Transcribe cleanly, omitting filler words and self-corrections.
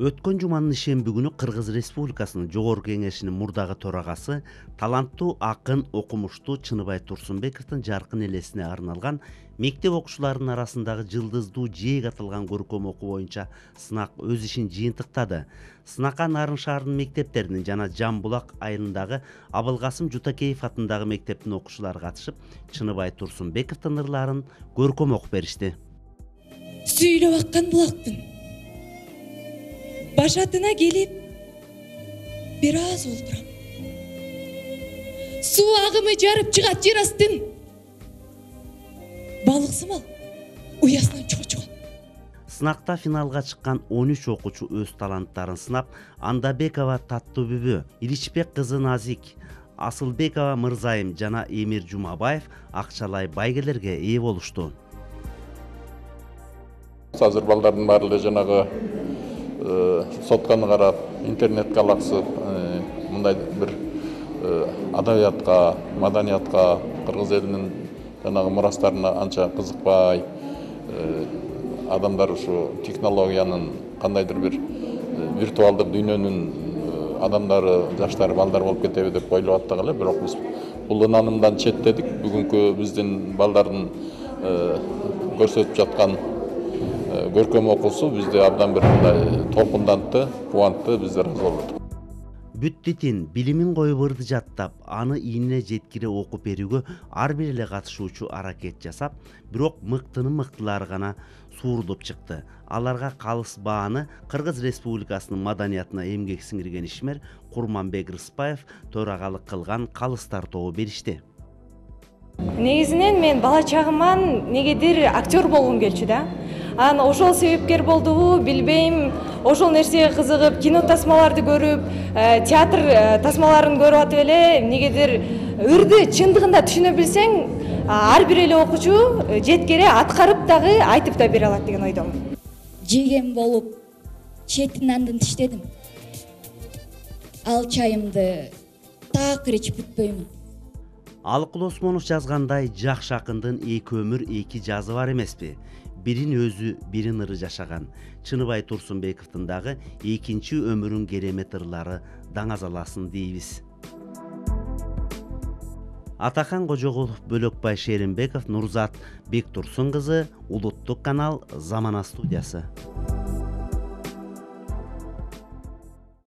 Өткөн жуманын ишемби күнү Кыргыз Республикасынын Жогорку Кеңешинин мурдагы төрагасы таланттуу акын окумуштуу Чыныбай Турсунбековдун жаркын элесине арналган мектеп окуучуларынын арасындагы жылдыздуу жээк аталган көркөм окуу боюнча сынак өз ишин жыйынтыктады. Сынакка Нарын шаарынын мектептеринин жана Жам булак айылындагы Абылкасым Жутакеев атындагы мектептин окуучулары катышып, Чыныбай Турсунбековдун ырларын көркөм окуп беришти. Сүйлөп аккан булактын башатына келип бир аз олтурам. Суу агымы жарып чыгат жер астын. Балык сымал уясынан чыгат. Сынакта финалга чыккан 13 окуучу өз таланттарын сынап, Андабекова Таттыбүбү, Иличбек кызы Назик, Асылбекова Мырзайым жана Эмир Жумабаев акчалай байгелерге ээ болушту. Азыр балдардын баары жанагы сотканы карап, интернетке алаксып, мындай бир адабиятка, маданиятка, кыргыз элинин жанагы мурастарына анча кызыкпай, адамдар ушу технологиянын кандайдыр бир виртуалдык дүйнөнүн адамдары, жаштар, балдар болуп кетеби деп ойлоп аттак эле, бирок биз бул ынанымдан четтедик. Бүгүнкү биздин балдардын көрсөтүп жаткан көркөм окуусу бизде абдан бир мындай толкундантты, кубантты, биздер разы болдук. Бүттитин билимин коюп ырды жаттап, аны ийине жеткире окуп берүүгө ар бир эле катышуучу аракет жасап, бирок мыктынын мыктылары гана suurулуп чыкты. Аларга калыс бааны Кыргыз Республикасынын маданиятына эмгек сиңирген ишмер Курманбек Рыспаев төрагалык кылган калыстар тобу беришти. Негизинен мен бала чагыман негедир актер болгум келчү да. Анан ошол себепкер болдубу билбейм, ошол нерсеге кызыгып, кино тасмаларды көрүп, театр тасмаларын көрүп атып эле негедир ырды чындыгында түшүнө билсең, ар бир эле окуучу жеткере аткарып дагы айтып да бере алат деген ойдомун. Жеген болуп, четин андын тиштедим. Ал чайымды такыр ичип бүтпөймүн. Алыкул Осмонов жазгандай, жакшы акындын эки өмүр, эки жазы бар эмеспи? Бирин өзү, бирин ыры жашаган. Чыныбай Турсунбековдун дагы экинчи өмүрүн керемет ырлары даңазаласын дейбиз. Атахан Кожогулов, Бөлөкбай Шеринбеков, Нурзат Бектурсун кызы, Улуттук канал, Замана студиясы.